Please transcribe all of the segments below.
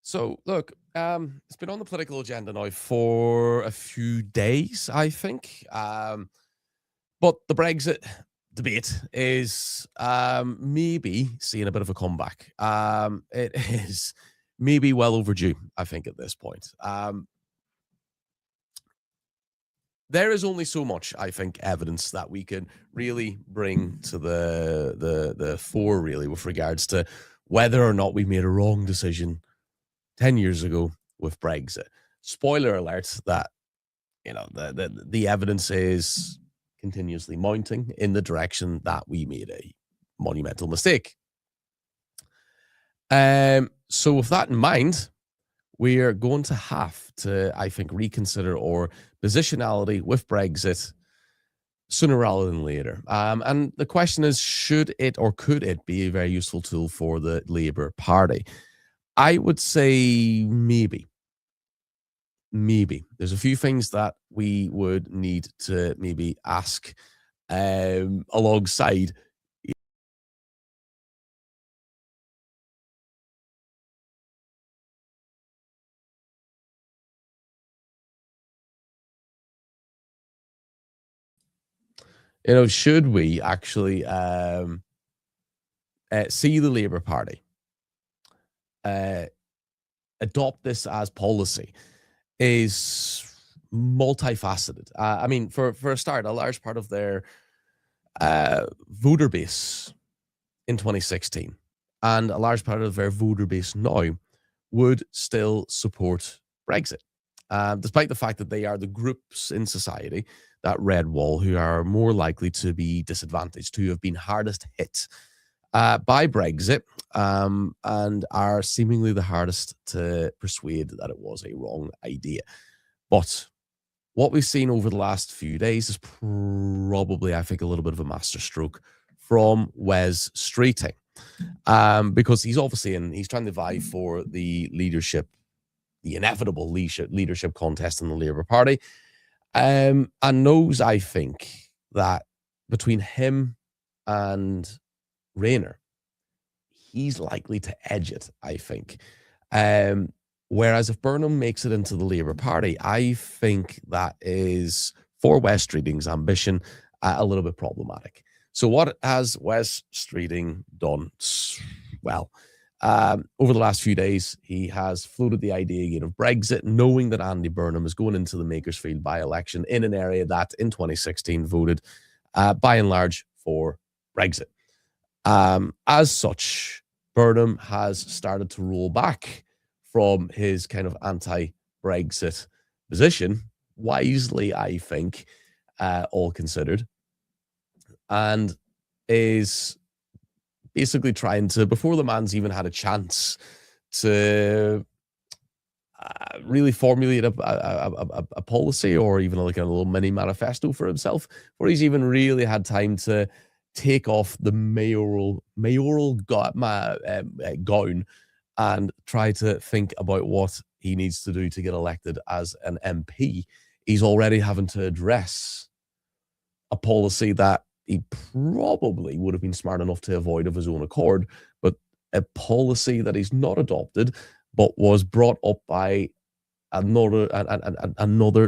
So, look, it's been on the political agenda now for a few days, I think. But the Brexit debate is maybe seeing a bit of a comeback. It is maybe well overdue, I think, at this point. There is only so much, I think, evidence that we can really bring to the fore, really, with regards to whether or not we made a wrong decision 10 years ago with Brexit. Spoiler alert that, the evidence is continuously mounting in the direction that we made a monumental mistake. So with that in mind, we are going to have to, I think, reconsider our positionality with Brexit sooner rather than later. And the question is, should it or could it be a very useful tool for the Labour Party? I would say maybe. Maybe. There's a few things that we would need to maybe ask alongside. Should we actually see the Labour Party uh, adopt this as policy is multifaceted. I mean, for a start, a large part of their voter base in 2016 and a large part of their voter base now would still support Brexit, despite the fact that they are the groups in society, that red wall, who are more likely to be disadvantaged, who have been hardest hit by Brexit, and are seemingly the hardest to persuade that it was a wrong idea. But what we've seen over the last few days is probably, I think, a little bit of a masterstroke from Wes Streeting, because he's obviously he's trying to vie for the leadership, the inevitable leadership contest in the Labour Party, and knows, I think, that between him and Rayner, he's likely to edge it, I think. Whereas if Burnham makes it into the Labour Party, I think that is, for Wes Streeting's ambition, a little bit problematic. So what has Wes Streeting done? Well, over the last few days, he has floated the idea again of Brexit, knowing that Andy Burnham is going into the Makersfield by-election in an area that in 2016 voted by and large for Brexit. As such, Burnham has started to roll back from his kind of anti-Brexit position, wisely, I think, all considered, and is basically trying to, before the man's even had a chance to really formulate a policy or even like a little mini manifesto for himself, where he's even really had time to take off the mayoral gown and try to think about what he needs to do to get elected as an MP. He's already having to address a policy that he probably would have been smart enough to avoid of his own accord, but a policy that he's not adopted, but was brought up by another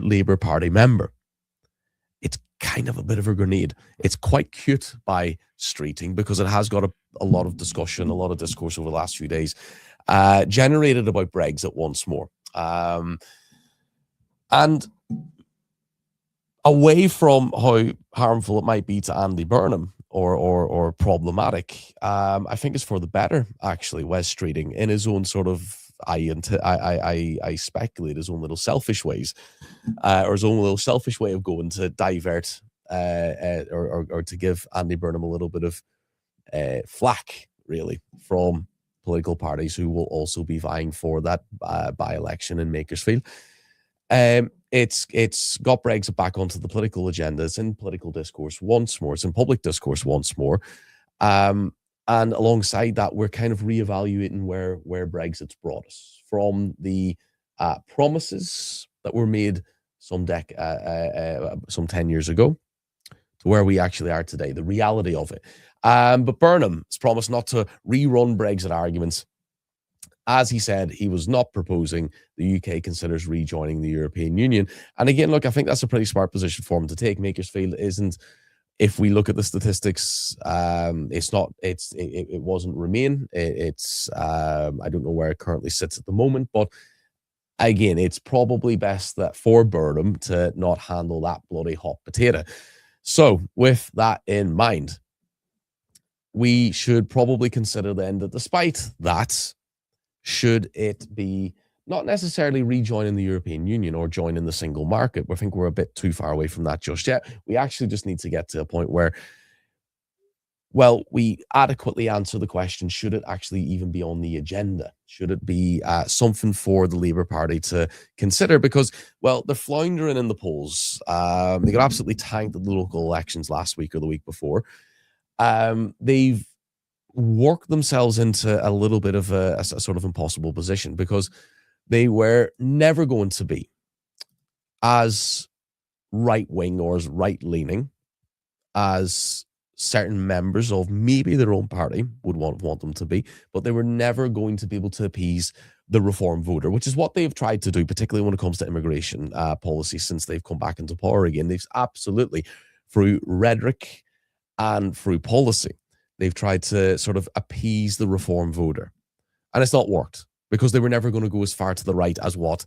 Labour Party member. It's kind of a bit of a grenade. It's quite cute by Streeting because it has got a lot of discussion, a lot of discourse over the last few days, generated about Brexit once more. And away from how harmful it might be to Andy Burnham or problematic, I think it's for the better, actually, Wes Streeting, in his own sort of, I speculate, his own little selfish ways, or his own little selfish way of going to divert or to give Andy Burnham a little bit of flack, really, from political parties who will also be vying for that by-election in Makersfield. It's got Brexit back onto the political agenda. It's in political discourse once more. It's in public discourse once more. And alongside that, we're kind of reevaluating where Brexit's brought us from the promises that were made some 10 years ago to where we actually are today, the reality of it. But Burnham has promised not to rerun Brexit arguments as he said, he was not proposing the UK considers rejoining the European Union. And again, look, I think that's a pretty smart position for him to take. Makersfield isn't, if we look at the statistics, it wasn't Remain. I don't know where it currently sits at the moment, but again, it's probably best that for Burnham to not handle that bloody hot potato. So with that in mind, we should probably consider then that despite that, should it be not necessarily rejoining the European Union or joining the single market? We think we're a bit too far away from that just yet. We actually just need to get to a point where, well, we adequately answer the question, should it actually even be on the agenda? Should it be something for the Labour Party to consider? Because, well, they're floundering in the polls. They got absolutely tanked at the local elections last week or the week before. They've worked themselves into a little bit of a sort of impossible position because they were never going to be as right-wing or as right-leaning as certain members of maybe their own party would want them to be, but they were never going to be able to appease the reform voter, which is what they've tried to do, particularly when it comes to immigration policy since they've come back into power again. They've absolutely, through rhetoric and through policy, they've tried to sort of appease the reform voter. And it's not worked because they were never going to go as far to the right as what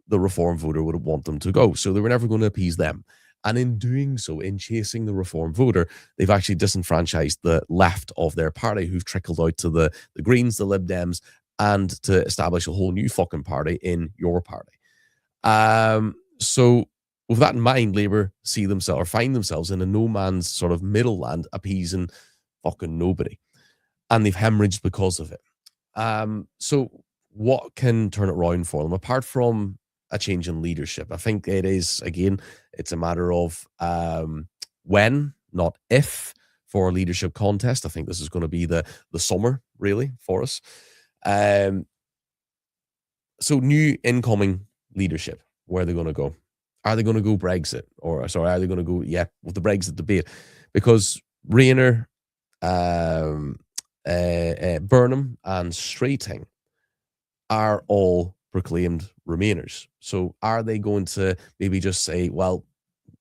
the reform voter would want them to go. So they were never going to appease them. And in doing so, in chasing the reform voter, they've actually disenfranchised the left of their party, who've trickled out to the Greens, the Lib Dems, and to establish a whole new fucking party in your party. So with that in mind, Labour see themselves or find themselves in a no man's sort of middle land, appeasing fucking nobody, and they've hemorrhaged because of it. So what can turn it around for them apart from a change in leadership? I think it is, again, it's a matter of when, not if, for a leadership contest. I think this is going to be the summer, really, for us. So new incoming leadership, where are they going to go? Are they going to go Brexit? Or, sorry, are they going to go, with the Brexit debate? Because Rayner, Burnham and Strating are all proclaimed Remainers. So are they going to maybe just say, well,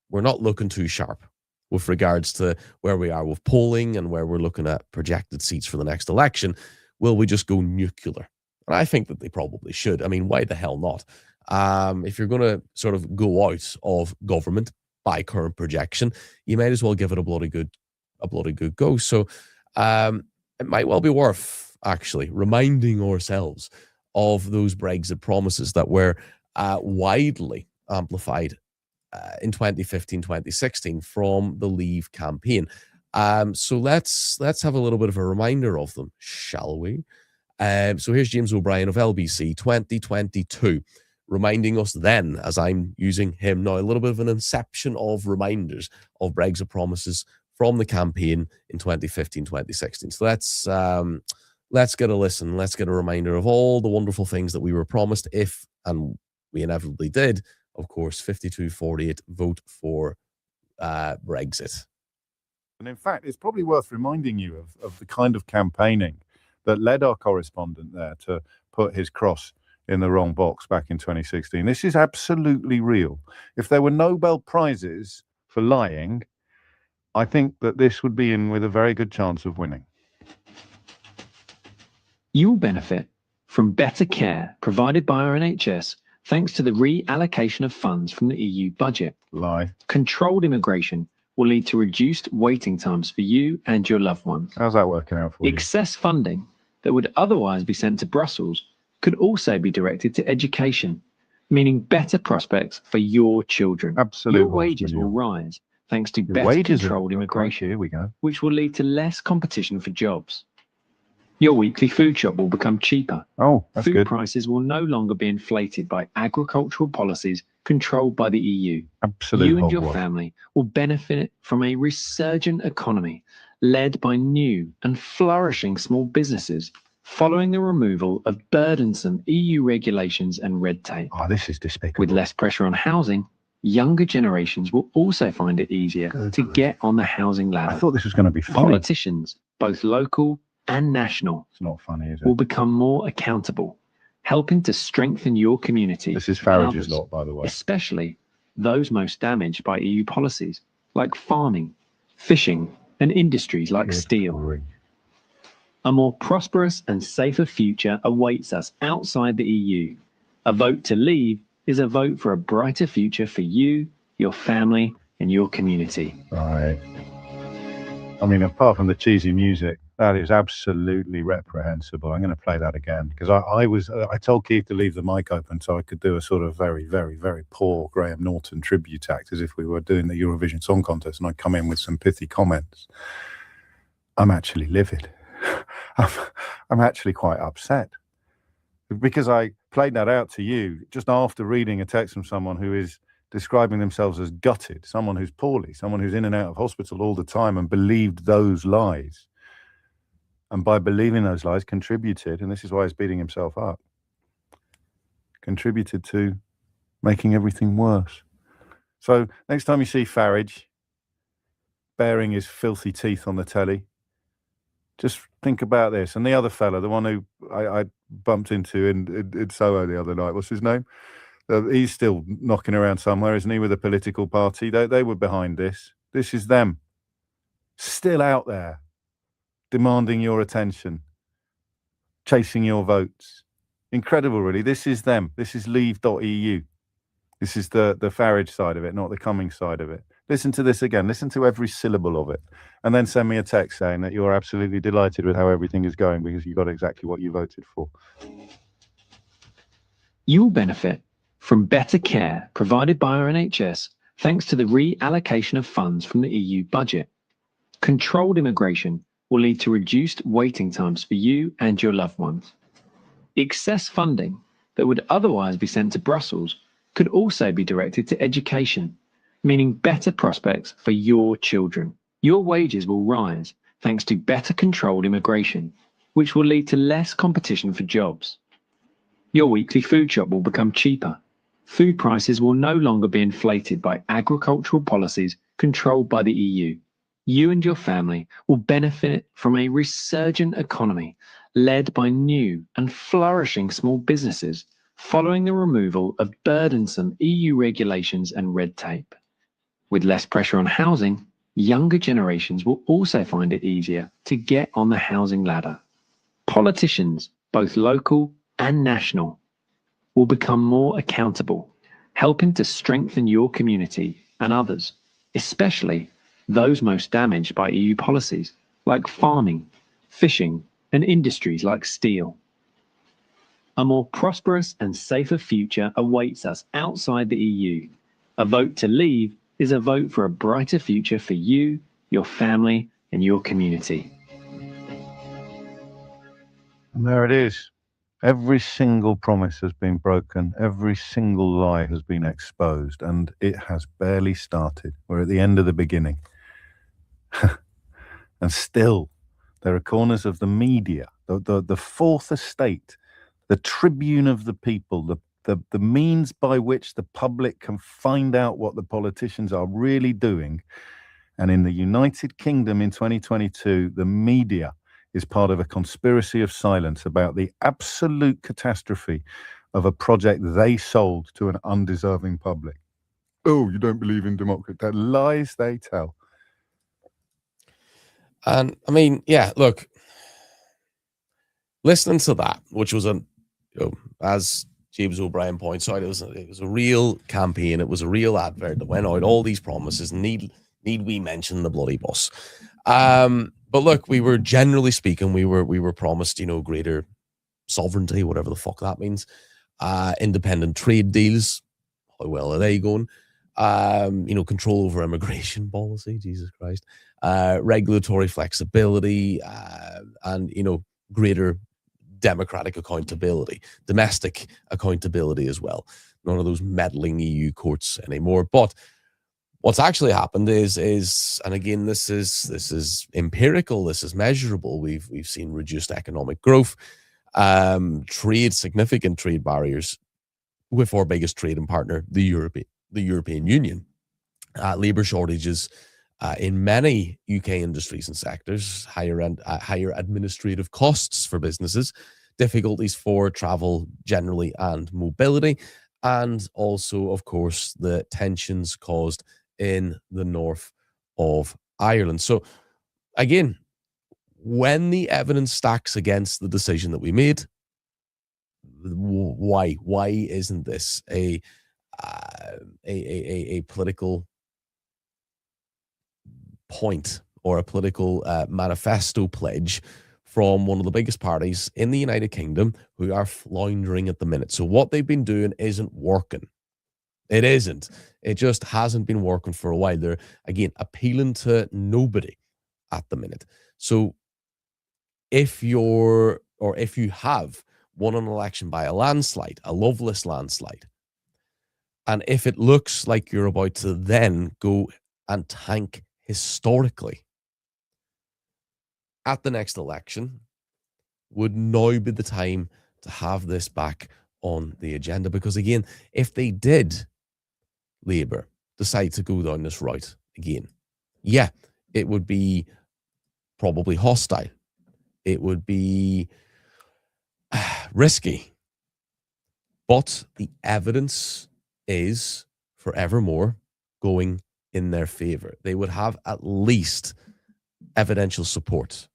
we're not looking too sharp with regards to where we are with polling and where we're looking at projected seats for the next election? Will we just go nuclear? And I think that they probably should. I mean, why the hell not? If you're going to sort of go out of government by current projection, you might as well give it a bloody good go. So it might well be worth actually reminding ourselves of those Brexit promises that were widely amplified in 2015, 2016 from the Leave campaign. So let's have a little bit of a reminder of them, shall we? So here's James O'Brien of LBC 2022, reminding us then, as I'm using him now, a little bit of an inception of reminders of Brexit promises from the campaign in 2015, 2016. So let's get a listen. Let's get a reminder of all the wonderful things that we were promised if, and we inevitably did, of course, 52-48 vote for Brexit. And in fact, it's probably worth reminding you of the kind of campaigning that led our correspondent there to put his cross in the wrong box back in 2016. This is absolutely real. If there were Nobel Prizes for lying, I think that this would be in with a very good chance of winning. You will benefit from better care provided by our NHS thanks to the reallocation of funds from the EU budget. Lie. Controlled immigration will lead to reduced waiting times for you and your loved ones. How's that working out for you? Excess funding that would otherwise be sent to Brussels could also be directed to education, meaning better prospects for your children. Absolutely. Your wages will rise thanks to better controlled immigration, here we go, which will lead to less competition for jobs. Your weekly food shop will become cheaper. Oh, that's food good. prices will no longer be inflated by agricultural policies controlled by the EU. Absolute You and your hogwash. family will benefit from a resurgent economy led by new and flourishing small businesses following the removal of burdensome EU regulations and red tape. Oh, this is despicable. With less pressure on housing, younger generations will also find it easier to get on the housing ladder. I thought this was going to be funny. Politicians, both local and national, It's not funny, is will it? become more accountable helping to strengthen your community. This is and Farage's others, lot, by the way. especially those most damaged by EU policies like farming, fishing, and industries like steel. A more prosperous and safer future awaits us outside the EU. A vote to leave is a vote for a brighter future for you, your family, and your community. Right. I mean, apart from the cheesy music, that is absolutely reprehensible. I'm going to play that again because I told Keith to leave the mic open so I could do a sort of very, very, very poor Graham Norton tribute act as if we were doing the Eurovision Song Contest, and I'd come in with some pithy comments. I'm actually livid. I'm actually quite upset because I played that out to you just after reading a text from someone who is describing themselves as gutted, someone who's poorly, someone who's in and out of hospital all the time and believed those lies. And by believing those lies, contributed, and this is why he's beating himself up, contributed to making everything worse. So next time you see Farage baring his filthy teeth on the telly, just think about this. And the other fella, the one who I bumped into in Soho the other night, what's his name? He's still knocking around somewhere, isn't he, with a political party? They were behind this. This is them. Still out there, demanding your attention, chasing your votes. Incredible, really. This is them. This is leave.eu. This is the Farage side of it, not the Cummings side of it. Listen to this again. Listen to every syllable of it. And then send me a text saying that you're absolutely delighted with how everything is going because you got exactly what you voted for. You'll benefit from better care provided by our NHS thanks to the reallocation of funds from the EU budget. Controlled immigration will lead to reduced waiting times for you and your loved ones. Excess funding that would otherwise be sent to Brussels could also be directed to education, meaning better prospects for your children. Your wages will rise thanks to better controlled immigration, which will lead to less competition for jobs. Your weekly food shop will become cheaper. Food prices will no longer be inflated by agricultural policies controlled by the EU. You and your family will benefit from a resurgent economy led by new and flourishing small businesses following the removal of burdensome EU regulations and red tape. With less pressure on housing, younger generations will also find it easier to get on the housing ladder. Politicians, both local and national, will become more accountable, helping to strengthen your community and others, especially those most damaged by EU policies like farming, fishing, and industries like steel. A more prosperous and safer future awaits us outside the EU. A vote to leave is a vote for a brighter future for you, your family, and your community. And there it is. Every single promise has been broken. Every single lie has been exposed, and it has barely started. We're at the end of the beginning. And still, there are corners of the media, the fourth estate, the tribune of the people, the means by which the public can find out what the politicians are really doing. And in the United Kingdom in 2022, the media is part of a conspiracy of silence about the absolute catastrophe of a project they sold to an undeserving public. Oh, you don't believe in democracy? That lies they tell. And I mean, yeah, look, listening to that, which was as James O'Brien points out, it was a real campaign. It was a real advert that went out, all these promises. Need we mention the bloody bus? But look, we were generally speaking, we were promised, greater sovereignty, whatever the fuck that means. Independent trade deals. How well are they going? Control over immigration policy, Jesus Christ. Regulatory flexibility, and greater democratic accountability, domestic accountability as well. None of those meddling EU courts anymore. But what's actually happened is, and again, this is empirical, this is measurable. We've seen reduced economic growth, significant trade barriers with our biggest trading partner, the European Union, labor shortages in many UK industries and sectors, higher administrative costs for businesses, difficulties for travel generally and mobility, and also, of course, the tensions caused in the north of Ireland. So, again, when the evidence stacks against the decision that we made, why isn't this a political point or a political manifesto pledge from one of the biggest parties in the United Kingdom who are floundering at the minute? So what they've been doing isn't working. It isn't. It just hasn't been working for a while. They're, again, appealing to nobody at the minute. So if you have won an election by a landslide, a loveless landslide, and if it looks like you're about to then go and tank historically at the next election, would now be the time to have this back on the agenda. Because again, if they did, Labour, decide to go down this route again, yeah, it would be probably hostile. It would be risky. But the evidence is forevermore going in their favour. They would have at least evidential support.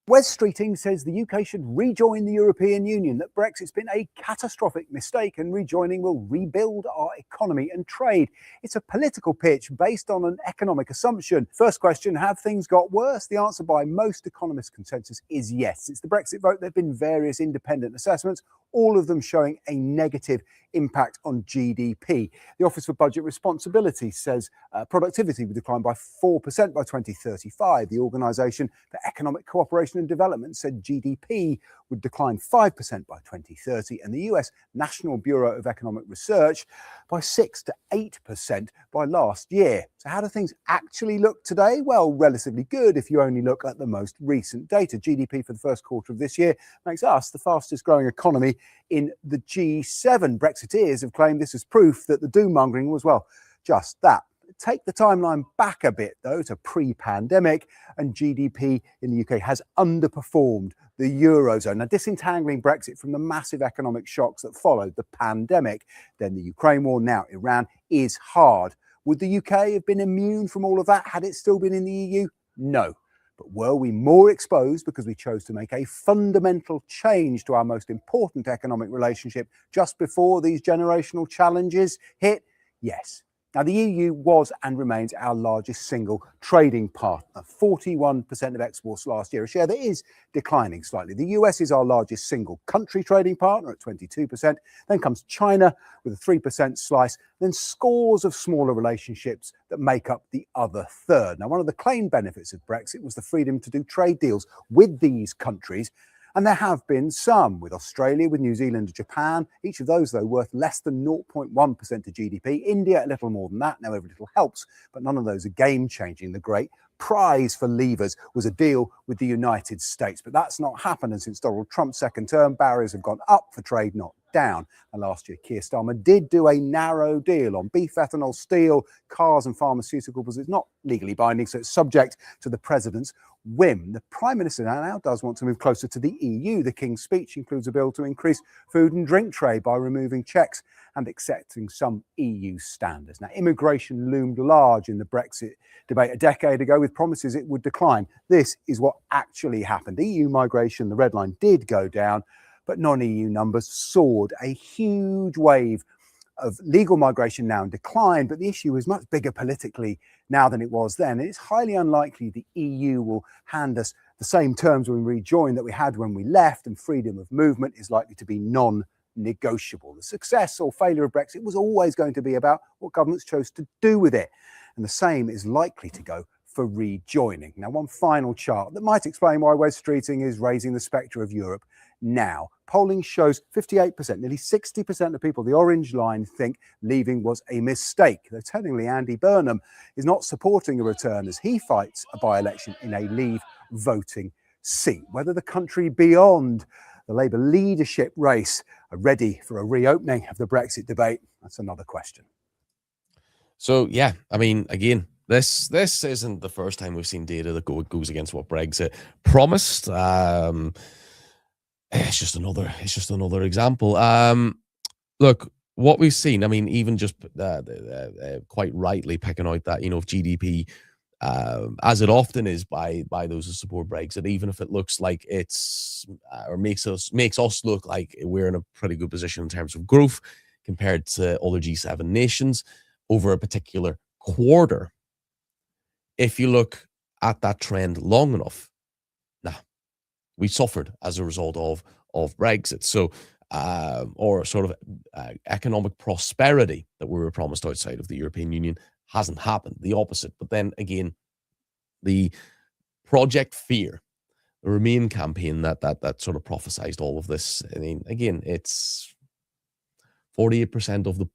Wes Streeting says the UK should rejoin the European Union, that Brexit's been a catastrophic mistake and rejoining will rebuild our economy and trade. It's a political pitch based on an economic assumption. First question, have things got worse? The answer by most economists' consensus is yes. Since the Brexit vote, there have been various independent assessments, all of them showing a negative impact on GDP. The Office for Budget Responsibility says productivity would decline by 4% by 2035. The Organisation for Economic Cooperation and Development said GDP would decline 5% by 2030, and the US National Bureau of Economic Research by 6 to 8% by last year. So how do things actually look today? Well, relatively good if you only look at the most recent data. GDP for the first quarter of this year makes us the fastest growing economy in the G7. Brexiteers have claimed this as proof that the doom-mongering was, well, just that. Take the timeline back a bit, though, to pre-pandemic, and GDP in the UK has underperformed the Eurozone. Now, disentangling Brexit from the massive economic shocks that followed the pandemic, then the Ukraine war, now Iran, is hard. Would the UK have been immune from all of that had it still been in the EU? No. But were we more exposed because we chose to make a fundamental change to our most important economic relationship just before these generational challenges hit? Yes. Now, the EU was and remains our largest single trading partner, 41% of exports last year, a share that is declining slightly. The US is our largest single country trading partner at 22%. Then comes China with a 3% slice, then scores of smaller relationships that make up the other third. Now, one of the claimed benefits of Brexit was the freedom to do trade deals with these countries. And there have been some, with Australia, with New Zealand, and Japan, each of those, though, worth less than 0.1% of GDP. India, a little more than that. Now, every little helps, but none of those are game-changing. The great prize for leavers was a deal with the United States, but that's not happened. And since Donald Trump's second term, barriers have gone up for trade, not down. And last year, Keir Starmer did do a narrow deal on beef, ethanol, steel, cars and pharmaceuticals. It's not legally binding, so it's subject to the president's whim. The Prime Minister now does want to move closer to the EU. The King's speech includes a bill to increase food and drink trade by removing checks and accepting some EU standards. Now, immigration loomed large in the Brexit debate a decade ago with promises it would decline. This is what actually happened. EU migration, the red line, did go down, but non-EU numbers soared. A huge wave of legal migration now in decline, but the issue is much bigger politically now than it was then. And it's highly unlikely the EU will hand us the same terms when we rejoin that we had when we left, and freedom of movement is likely to be non-negotiable. The success or failure of Brexit was always going to be about what governments chose to do with it, and the same is likely to go for rejoining. Now, one final chart that might explain why Wes Streeting is raising the spectre of Europe now. Polling shows 58%, nearly 60% of people, the orange line, think leaving was a mistake. Though tellingly, Andy Burnham is not supporting a return as he fights a by-election in a Leave voting seat. Whether the country beyond the Labour leadership race are ready for a reopening of the Brexit debate, that's another question. So, yeah, I mean, again, this isn't the first time we've seen data that goes against what Brexit promised. It's just another example. Look, what we've seen, I mean, even just quite rightly picking out that, if GDP, as it often is by those who support Brexit, even if it looks like it's or makes us look like we're in a pretty good position in terms of growth compared to other G7 nations over a particular quarter. If you look at that trend long enough, we suffered as a result of Brexit. So, or sort of economic prosperity that we were promised outside of the European Union hasn't happened. The opposite. But then again, the Project Fear, the Remain campaign that sort of prophesized all of this. I mean, again, it's 48% of the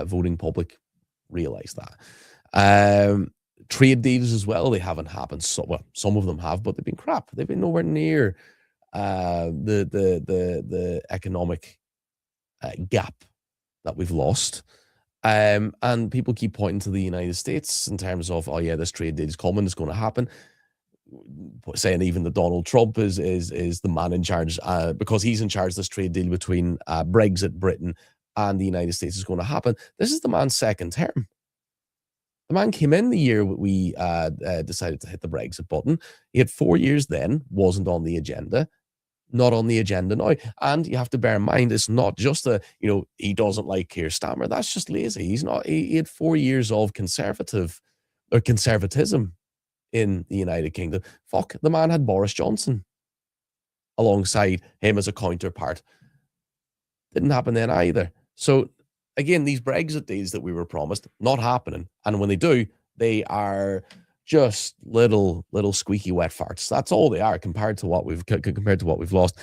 voting public realize that. Trade deals as well, they haven't happened. So, well, some of them have, but they've been crap. They've been nowhere near the economic gap that we've lost. And people keep pointing to the United States in terms of, oh yeah, this trade deal is coming, it's going to happen. Saying even that Donald Trump is the man in charge because he's in charge of this trade deal between Brexit, Britain, and the United States is going to happen. This is the man's second term. The man came in the year we decided to hit the Brexit button. He had 4 years then, wasn't on the agenda, not on the agenda now. And you have to bear in mind, it's not just he doesn't like Keir Starmer. That's just lazy. He's not. He had 4 years of conservatism in the United Kingdom. Fuck, the man had Boris Johnson alongside him as a counterpart. Didn't happen then either. So again, these Brexit deals that we were promised, not happening. And when they do, they are just little squeaky wet farts. That's all they are compared to what we've lost.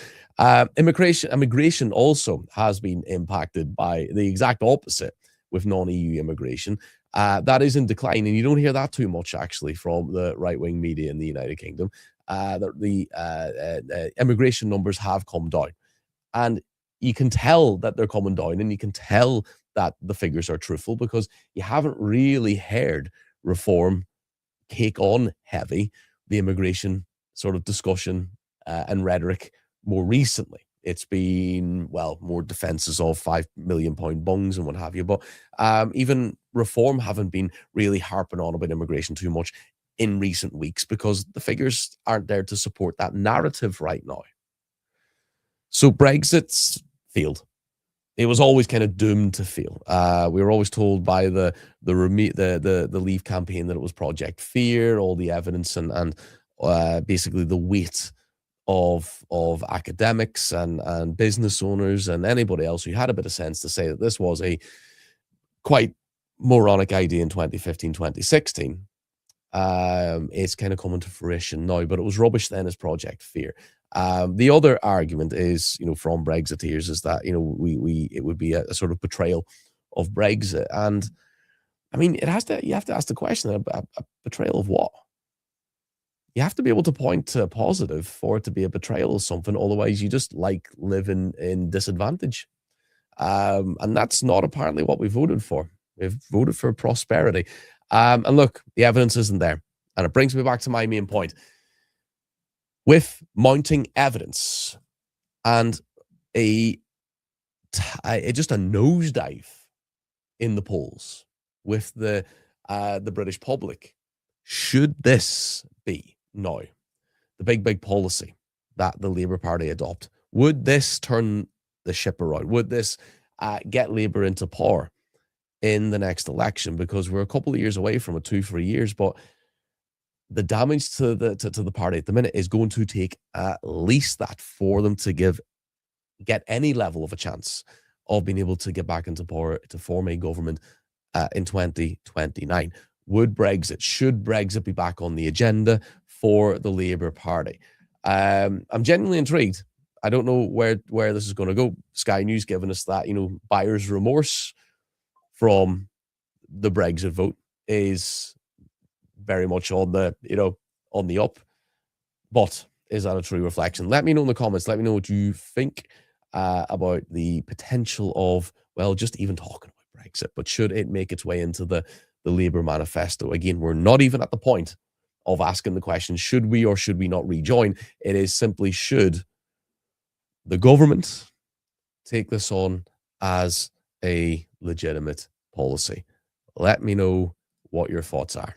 Immigration also has been impacted by the exact opposite with non-EU immigration. That is in decline, and you don't hear that too much actually from the right-wing media in the United Kingdom. The immigration numbers have come down, and you can tell that they're coming down, and you can tell that the figures are truthful because you haven't really heard Reform take on heavy the immigration sort of discussion and rhetoric more recently. It's been, well, more defenses of £5 million bungs and what have you. But even Reform haven't been really harping on about immigration too much in recent weeks because the figures aren't there to support that narrative right now. So Brexit's failed. It was always kind of doomed to fail. We were always told by the Leave campaign that it was Project Fear, all the evidence and basically the weight of academics and business owners and anybody else who had a bit of sense to say that this was a quite moronic idea in 2015, 2016. It's kind of coming to fruition now, but it was rubbish then as Project Fear. The other argument is, from Brexiteers is that, it would be a sort of betrayal of Brexit. And I mean, you have to ask the question, a betrayal of what? You have to be able to point to a positive for it to be a betrayal of something. Otherwise, you just like living in disadvantage. And that's not apparently what we voted for. We've voted for prosperity. And look, the evidence isn't there. And it brings me back to my main point. With mounting evidence and just a nosedive in the polls with the British public, should this be now the big policy that the Labour Party adopt? Would this turn the ship around? Would this get Labour into power in the next election? Because we're a couple of years away from it, 2-3 years, but the damage to the party at the minute is going to take at least that for them to get any level of a chance of being able to get back into power to form a government in 2029. Should Brexit be back on the agenda for the Labour Party? I'm genuinely intrigued. I don't know where this is going to go. Sky News giving us that, buyer's remorse from the Brexit vote is very much on the up. But is that a true reflection? Let me know in the comments. Let me know what you think about the potential of, well, just even talking about Brexit. But should it make its way into the Labour manifesto? Again, we're not even at the point of asking the question, should we or should we not rejoin? It is simply, should the government take this on as a legitimate policy? Let me know what your thoughts are.